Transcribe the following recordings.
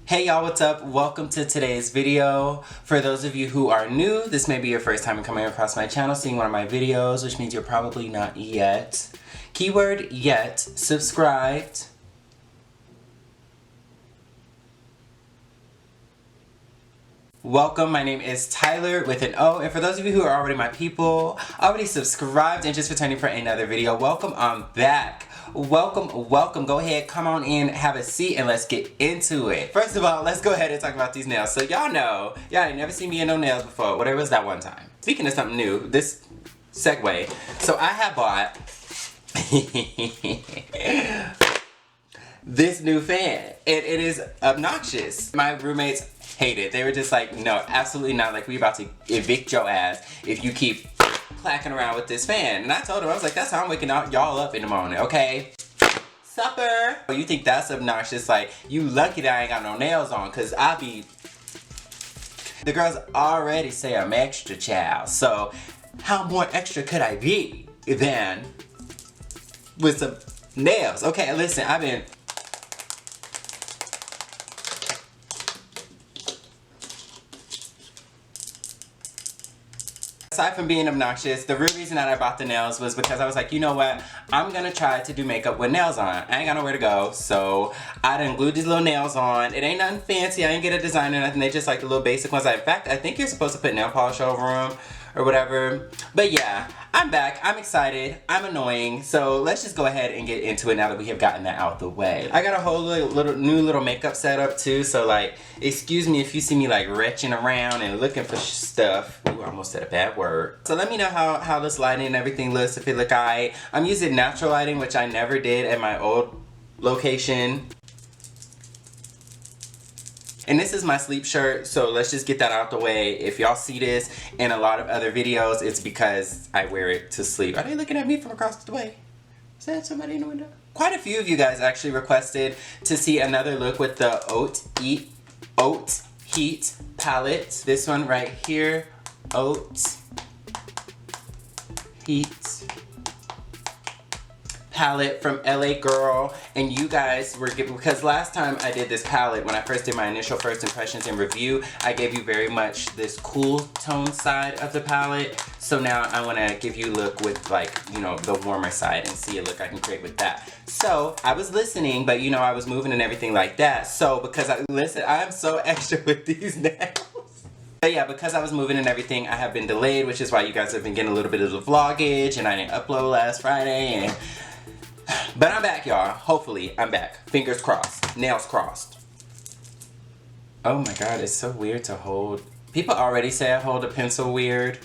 Hey y'all, what's up? Welcome to today's video. For those of you who are new, this may be your first time coming across my channel, seeing one of my videos, which means you're probably not yet. Keyword yet, subscribed. Welcome, my name is Tyler with an O, and for those of you who are already my people, already subscribed and just returning for another video, welcome on back. Welcome. Go ahead, come on in, have a seat, and let's get into it. First of all, let's go ahead and talk about these nails. So y'all know, y'all ain't never seen me in no nails before. Whatever was that one time. Speaking of something new, this segue. So I have bought this new fan, and it is obnoxious. My roommates hate it. They were just like, no, absolutely not. Like, we about to evict your ass if you keep clacking around with this fan. And I told her, I was like, that's how I'm waking y'all up in the morning, okay? Supper. You think that's obnoxious? Like, you lucky that I ain't got no nails on, cause I be... The girls already say I'm extra, child. So, how more extra could I be than with some nails? Okay, listen, I've been... Aside from being obnoxious, the real reason that I bought the nails was because I was like, you know what? I'm gonna try to do makeup with nails on. I ain't got nowhere to go, so I done glued these little nails on. It ain't nothing fancy. I ain't get a design or nothing. They just like the little basic ones. In fact, I think you're supposed to put nail polish over them or whatever. But yeah, I'm back. I'm excited. I'm annoying. So let's just go ahead and get into it now that we have gotten that out the way. I got a whole new little makeup setup too. So like, excuse me if you see me like retching around and looking for stuff. Ooh, I almost said a bad word. So let me know how this lighting and everything looks, if it look alright. I'm using natural lighting, which I never did at my old location. And this is my sleep shirt, so let's just get that out the way. If y'all see this in a lot of other videos, it's because I wear it to sleep. Are they looking at me from across the way? Is that somebody in the window? Quite a few of you guys actually requested to see another look with the Oat Heat palette. This one right here, Oat Heat palette from LA Girl. And you guys were giving, because last time I did this palette, when I first did my initial first impressions and review, I gave you very much this cool tone side of the palette. So now I want to give you a look with, like, you know, the warmer side and see a look I can create with that. So I was listening, but you know, I was moving and everything like that. So because I'm so extra with these nails. But yeah, because I was moving and everything, I have been delayed, which is why you guys have been getting a little bit of the vlogage, and I didn't upload last Friday. But I'm back, y'all. Hopefully, I'm back. Fingers crossed. Nails crossed. Oh my god, it's so weird to hold. People already say I hold a pencil weird.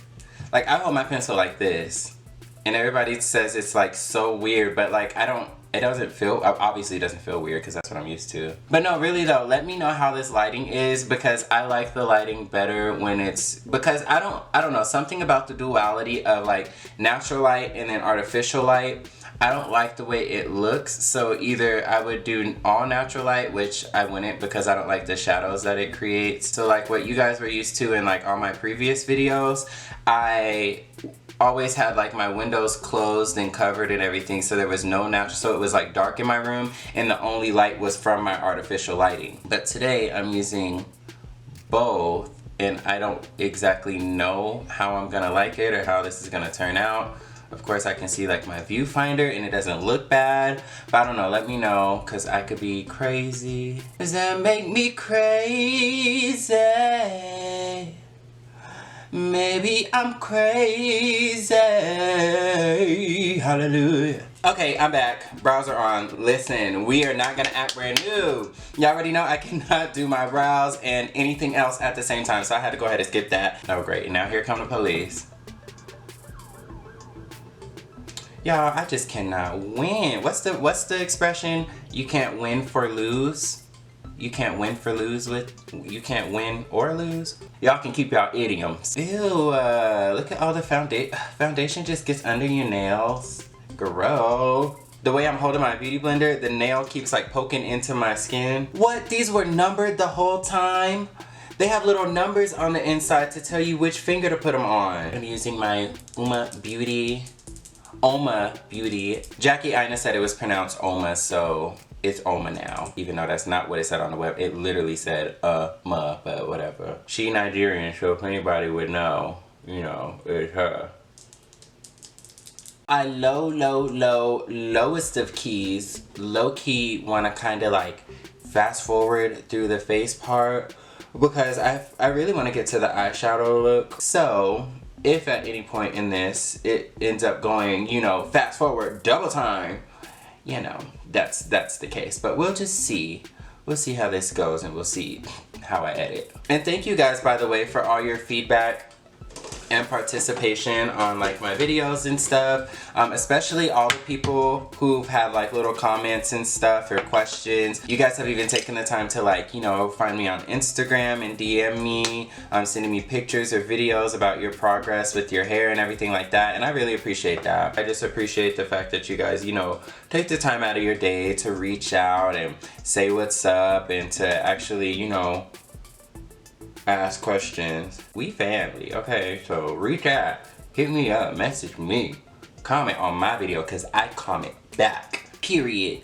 Like, I hold my pencil like this. And everybody says it's like so weird, but like, it doesn't feel, obviously it doesn't feel weird because that's what I'm used to. But no, really though, let me know how this lighting is, because I like the lighting better when it's, because I don't know, something about the duality of like natural light and then artificial light. I don't like the way it looks, so either I would do all natural light, which I wouldn't because I don't like the shadows that it creates. So like what you guys were used to in like all my previous videos, I always had like my windows closed and covered and everything, so there was no natural, so it was like dark in my room and the only light was from my artificial lighting. But today I'm using both, and I don't exactly know how I'm gonna like it or how this is gonna turn out. Of course, I can see like my viewfinder and it doesn't look bad, but I don't know, let me know, because I could be crazy. Does that make me crazy? Maybe I'm crazy. Hallelujah. Okay, I'm back. Brows are on. Listen, we are not gonna act brand new. Y'all already know I cannot do my brows and anything else at the same time, so I had to go ahead and skip that. Oh great, and now here come the police. Y'all, I just cannot win. What's the expression? You can't win for lose. You can't win for lose with. You can't win or lose. Y'all can keep y'all idioms. Ew, look at all the foundation just gets under your nails. Gross. The way I'm holding my beauty blender, the nail keeps like poking into my skin. What? These were numbered the whole time? They have little numbers on the inside to tell you which finger to put them on. I'm using my Uma Beauty Oma Beauty. Jackie Ina said it was pronounced Oma, so it's Oma now. Even though that's not what it said on the web. It literally said ma, but whatever. She Nigerian, so if anybody would know, you know, it's her. I lowest of keys, low-key want to kind of like fast forward through the face part because I really want to get to the eyeshadow look. So if at any point in this it ends up going, you know, fast forward double time, you know, that's the case. But we'll just see. We'll see how this goes and we'll see how I edit. And thank you guys, by the way, for all your feedback and participation on like my videos and stuff, especially all the people who've had like little comments and stuff or questions. You guys have even taken the time to like, you know, find me on Instagram and DM me, sending me pictures or videos about your progress with your hair and everything like that, and I really appreciate that. I just appreciate the fact that you guys, you know, take the time out of your day to reach out and say what's up and to actually, you know, ask questions. We family, okay? So reach out, hit me up, message me, comment on my video because I comment back, period.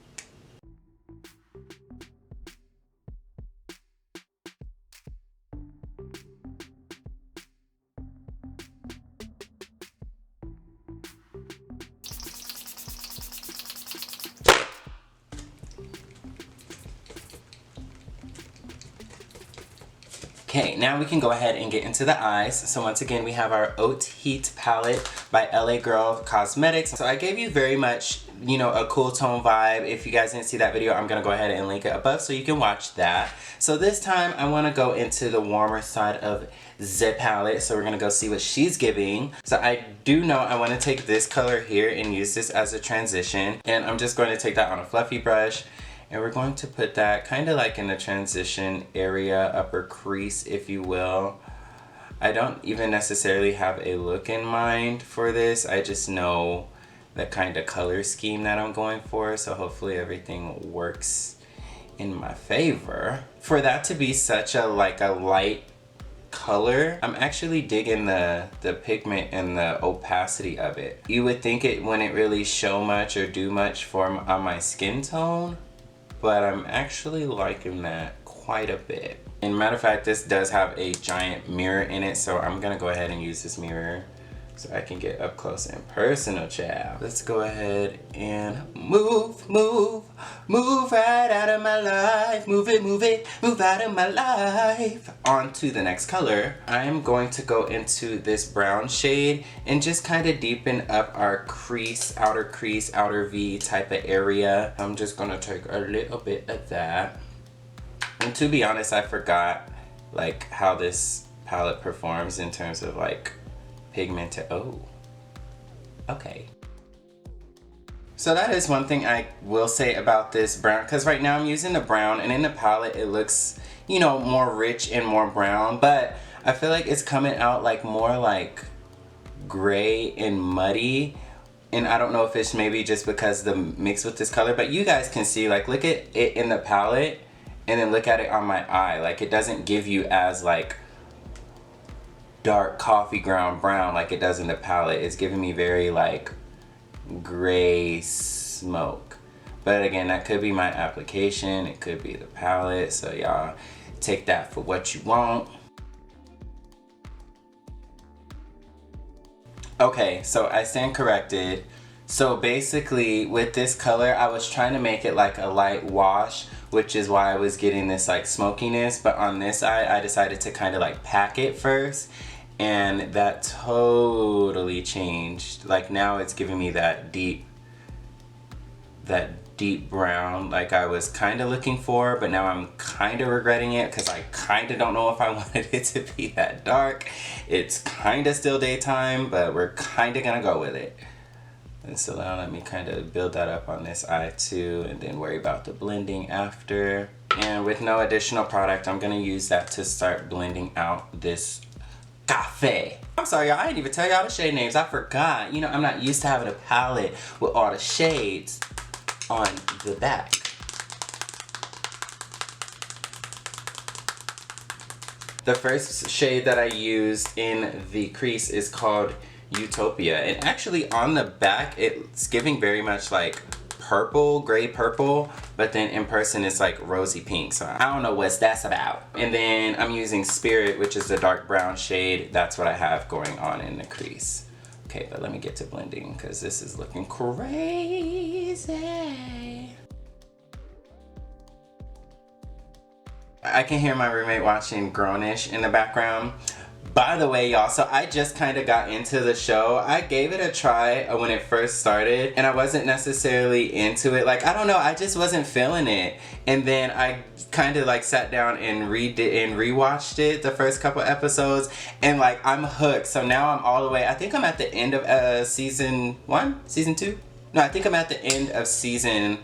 Okay, now we can go ahead and get into the eyes. So once again, we have our Haute Heat palette by LA Girl Cosmetics. So I gave you very much, you know, a cool tone vibe. If you guys didn't see that video, I'm gonna go ahead and link it above so you can watch that. So this time I wanna go into the warmer side of the palette. So we're gonna go see what she's giving. So I do know I wanna take this color here and use this as a transition. And I'm just going to take that on a fluffy brush. And we're going to put that kind of like in the transition area, upper crease, if you will. I don't even necessarily have a look in mind for this. I just know the kind of color scheme that I'm going for. So hopefully everything works in my favor. For that to be such a like a light color, I'm actually digging the pigment and the opacity of it. You would think it wouldn't really show much or do much on my skin tone, but I'm actually liking that quite a bit. And matter of fact, this does have a giant mirror in it, so I'm gonna go ahead and use this mirror so I can get up close and personal, child. Let's go ahead and move right out of my life. Move out of my life. On to the next color. I'm going to go into this brown shade and just kind of deepen up our crease, outer V type of area. I'm just gonna take a little bit of that. And to be honest, I forgot like how this palette performs in terms of like pigmented. Oh, okay. So that is one thing I will say about this brown, because right now I'm using the brown and in the palette it looks, you know, more rich and more brown, but I feel like it's coming out like more like gray and muddy. And I don't know if it's maybe just because the mix with this color, but you guys can see, like, look at it in the palette and then look at it on my eye. Like, it doesn't give you as like dark coffee ground brown like it does in the palette. It's giving me very like gray smoke. But again, that could be my application, it could be the palette, so y'all take that for what you want. Okay, so I stand corrected. So basically with this color, I was trying to make it like a light wash, which is why I was getting this like smokiness, but on this eye, I decided to kind of like pack it first, and that totally changed. Like now it's giving me that deep brown like I was kind of looking for, but now I'm kind of regretting it because I kind of don't know if I wanted it to be that dark. It's kind of still daytime, but we're kind of gonna go with it. And so now let me kind of build that up on this eye too, and then worry about the blending after. And with no additional product, I'm gonna use that to start blending out this cafe. I'm sorry, y'all, I didn't even tell y'all the shade names. I forgot. You know, I'm not used to having a palette with all the shades on the back. The first shade that I used in the crease is called Utopia. And actually on the back, it's giving very much like purple, gray purple, but then in person it's like rosy pink. So I don't know what that's about. And then I'm using Spirit, which is the dark brown shade. That's what I have going on in the crease. Okay, but let me get to blending because this is looking crazy. I can hear my roommate watching Grownish in the background. By the way, y'all, so I just kind of got into the show. I gave it a try when it first started, and I wasn't necessarily into it. Like, I don't know, I just wasn't feeling it. And then I kind of like sat down and rewatched it, the first couple episodes, and like I'm hooked. So now I'm all the way, I think I'm at the end of season 1? Season 2? No, I think I'm at the end of season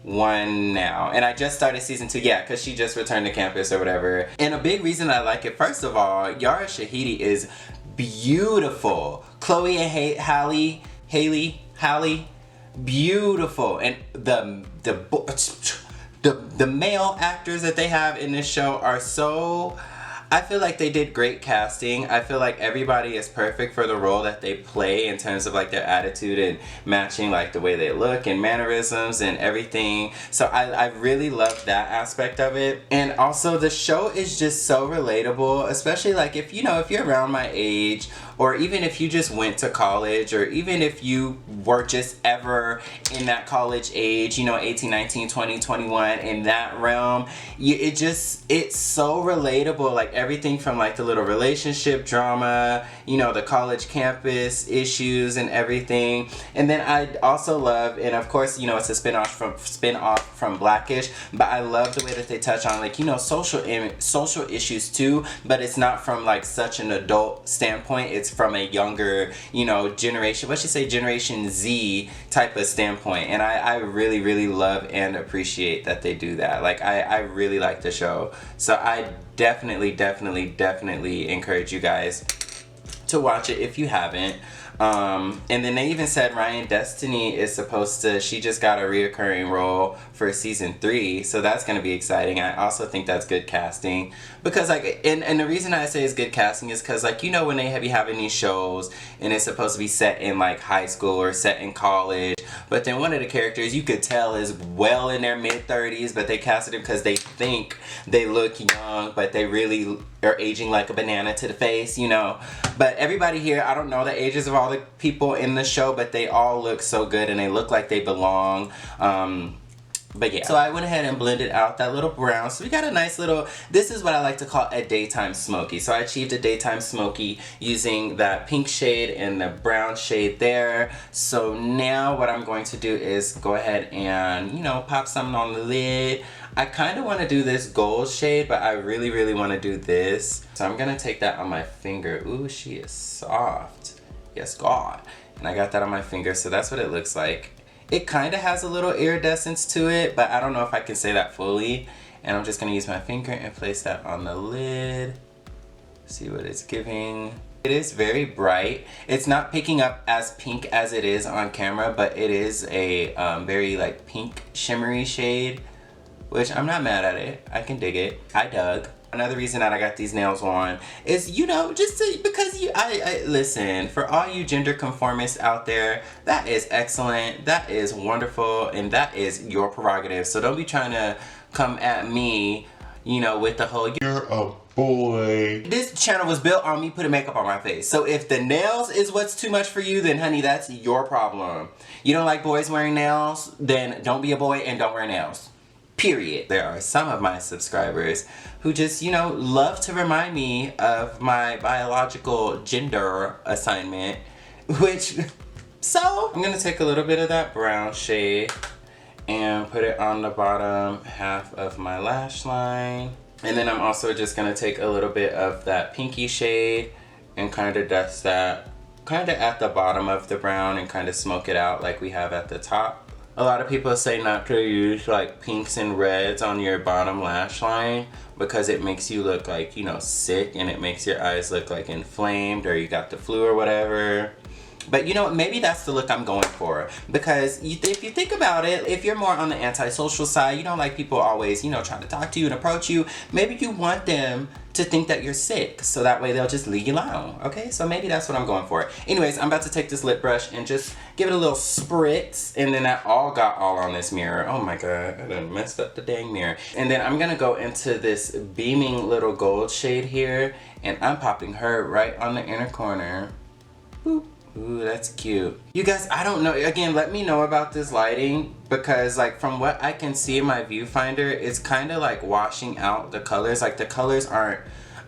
1 now, and I just started season 2, yeah, because she just returned to campus or whatever. And a big reason I like it, first of all, Yara Shahidi is beautiful. Chloe and Halle, beautiful, and the male actors that they have in this show are so, I feel like they did great casting. I feel like everybody is perfect for the role that they play in terms of like their attitude and matching like the way they look and mannerisms and everything. So I really love that aspect of it. And also the show is just so relatable, especially like if you're around my age, or even if you just went to college, or even if you were just ever in that college age, 18, 19, 20, 21, in that realm, it's so relatable. Like everything from like the little relationship drama, the college campus issues and everything. And then I also love, and of course, it's a spin-off from Blackish, but I love the way that they touch on like, social issues too, but it's not from like such an adult standpoint. It's from a younger, Generation Z type of standpoint. And I really, really love and appreciate that they do that. Like, I really like the show. So I definitely encourage you guys to watch it if you haven't. And then they even said Ryan Destiny is she just got a reoccurring role for season 3, so that's gonna be exciting. I also think that's good casting, because like, and the reason I say it's good casting is because like, when they be having these shows and it's supposed to be set in like high school or set in college, but then one of the characters you could tell is well in their mid-30s, but they casted him because they think they look young, but they really are aging like a banana to the face, But everybody here, I don't know the ages of all the people in the show, but they all look so good and they look like they belong. But yeah, so I went ahead and blended out that little brown. So we got a nice little, this is what I like to call a daytime smoky. So I achieved a daytime smoky using that pink shade and the brown shade there. So now what I'm going to do is go ahead and, pop something on the lid. I kind of want to do this gold shade, but I really, really want to do this. So I'm going to take that on my finger. Ooh, she is soft. Yes, God. And I got that on my finger, so that's what it looks like. It kind of has a little iridescence to it, but I don't know if I can say that fully. And I'm just going to use my finger and place that on the lid. See what it's giving. It is very bright. It's not picking up as pink as it is on camera, but it is a very like pink shimmery shade, which I'm not mad at it. I can dig it. I dug. Another reason that I got these nails on is, because I listen, for all you gender conformists out there, that is excellent, that is wonderful, and that is your prerogative. So don't be trying to come at me, with the whole, you're a boy. This channel was built on me putting makeup on my face. So if the nails is what's too much for you, then honey, that's your problem. You don't like boys wearing nails? Then don't be a boy and don't wear nails. Period. There are some of my subscribers who just, love to remind me of my biological gender assignment, so I'm gonna take a little bit of that brown shade and put it on the bottom half of my lash line. And then I'm also just gonna take a little bit of that pinky shade and kind of dust that kind of at the bottom of the brown and kind of smoke it out like we have at the top. A lot of people say not to use like pinks and reds on your bottom lash line because it makes you look like, sick, and it makes your eyes look like inflamed or you got the flu or whatever. But you know what, maybe that's the look I'm going for. Because if you think about it, if you're more on the antisocial side, you don't like people always, you know, trying to talk to you and approach you, maybe you want them to think that you're sick, so that way they'll just leave you alone. Okay, so maybe that's what I'm going for. Anyways, I'm about to take this lip brush and just give it a little spritz, and then that all got all on this mirror. Oh my god, I done messed up the dang mirror. And then I'm gonna go into this beaming little gold shade here, and I'm popping her right on the inner corner. Boop. Ooh, that's cute. You guys, I don't know. Again, let me know about this lighting, because like from what I can see in my viewfinder, it's kind of like washing out the colors. Like the colors aren't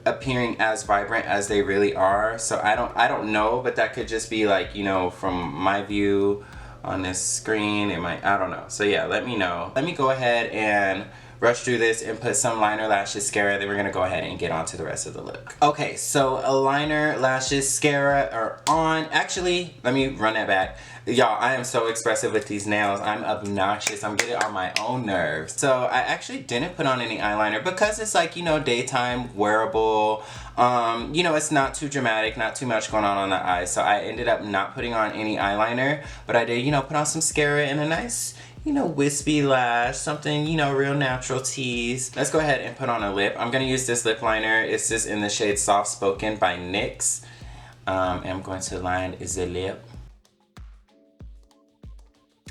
appearing as vibrant as they really are. So I don't know, but that could just be like, you know, from my view on this screen. It might, I don't know. So yeah, let me know. Let me go ahead and rush through this and put some liner, lashes, mascara, then we're gonna go ahead and get on to the rest of the look. Okay, so a liner, lashes, mascara are on. Actually, let me run that back. Y'all, I am so expressive with these nails. I'm obnoxious. I'm getting on my own nerves. So I actually didn't put on any eyeliner because it's like, you know, daytime wearable. You know, it's not too dramatic, not too much going on the eyes. So I ended up not putting on any eyeliner, but I did, you know, put on some mascara and a nice, you know, wispy lash, something, you know, real natural tease. Let's go ahead and put on a lip. I'm gonna use this lip liner. It's just in the shade Soft Spoken by NYX. And I'm going to line the lip.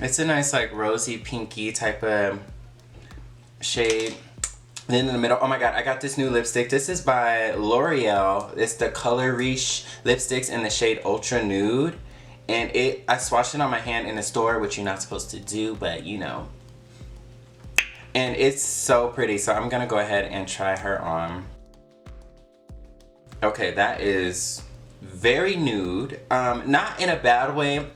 It's a nice like rosy pinky type of shade. Then in the middle, oh my god, I got this new lipstick. This is by L'Oreal. It's the Color Riche lipsticks in the shade Ultra Nude. And I swatched it on my hand in the store, which you're not supposed to do, but you know. And it's so pretty, so I'm gonna go ahead and try her on. Okay, that is very nude. Not in a bad way.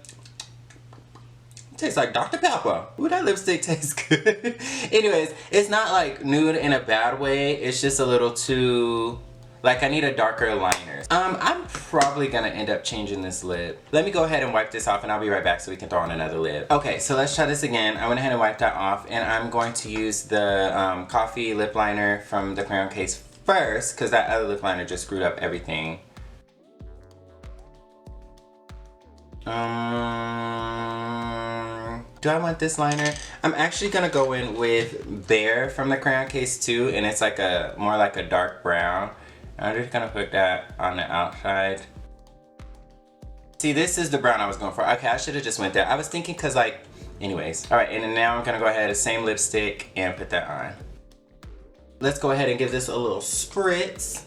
It tastes like Dr. Pepper. Ooh, that lipstick tastes good. Anyways, it's not like nude in a bad way. It's just a little too, like I need a darker liner. I'm probably gonna end up changing this lip. Let me go ahead and wipe this off and I'll be right back so we can throw on another lip. Okay, so let's try this again. I went ahead and wiped that off and I'm going to use the Coffee lip liner from the Crayon Case first, because that other lip liner just screwed up everything. Do I want this liner? I'm actually gonna go in with Bare from the Crayon Case too, and it's like a more like a dark brown. I'm just gonna put that on the outside. See, this is the brown I was going for. Okay, I should have just went there. I was thinking cause like, anyways. All right, and then now I'm gonna go ahead, the same lipstick, and put that on. Let's go ahead and give this a little spritz.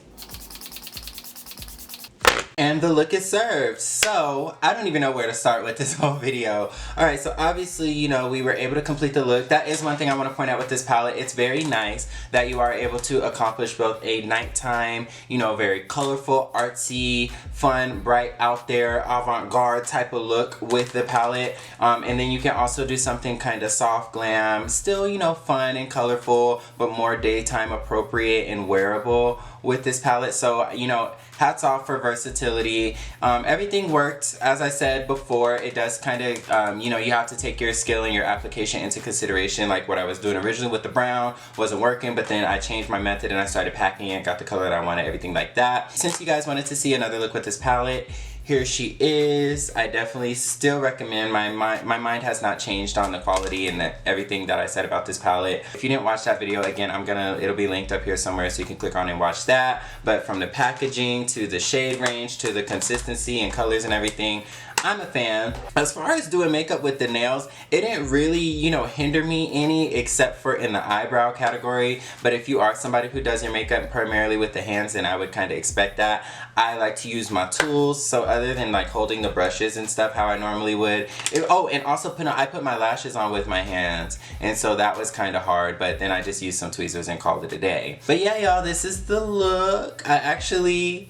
And the look is served. So, I don't even know where to start with this whole video. Alright, so obviously, you know, we were able to complete the look. That is one thing I want to point out with this palette. It's very nice that you are able to accomplish both a nighttime, you know, very colorful, artsy, fun, bright, out there, avant-garde type of look with the palette. And then you can also do something kind of soft glam, still, you know, fun and colorful, but more daytime appropriate and wearable with this palette. So, you know, hats off for versatility. Everything worked, as I said before. It does kind of, you know, you have to take your skill and your application into consideration. Like what I was doing originally with the brown wasn't working, but then I changed my method and I started packing it, got the color that I wanted, everything like that. Since you guys wanted to see another look with this palette, here she is. I definitely still recommend. My mind has not changed on the quality and everything that I said about this palette. If you didn't watch that video, again, it'll be linked up here somewhere so you can click on and watch that. But from the packaging to the shade range to the consistency and colors and everything, I'm a fan. As far as doing makeup with the nails, it didn't really, you know, hinder me any except for in the eyebrow category. But if you are somebody who does your makeup primarily with the hands, then I would kind of expect that. I like to use my tools, so other than like holding the brushes and stuff how I normally would. Oh, and also I put my lashes on with my hands, and so that was kind of hard, but then I just used some tweezers and called it a day. But yeah, y'all, this is the look. I actually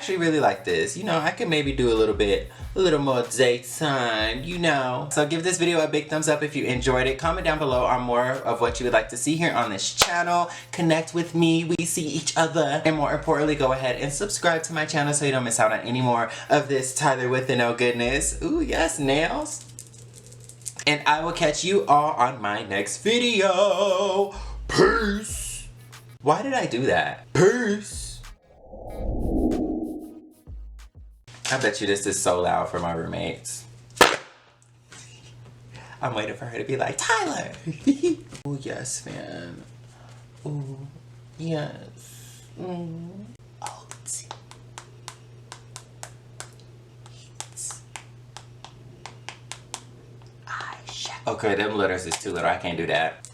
really like this. You know, I could maybe do a little more daytime, you know. So give this video a big thumbs up if you enjoyed it. Comment down below on more of what you would like to see here on this channel. Connect with me, we see each other. And more importantly, go ahead and subscribe to my channel so you don't miss out on any more of this TylorWithAnO goodness. Ooh, yes, nails. And I will catch you all on my next video. Peace. Why did I do that? Peace. I bet you this is so loud for my roommates. I'm waiting for her to be like, Tyler! Oh, yes, man. Oh, yes. Oat. Okay, them letters is too little. I can't do that.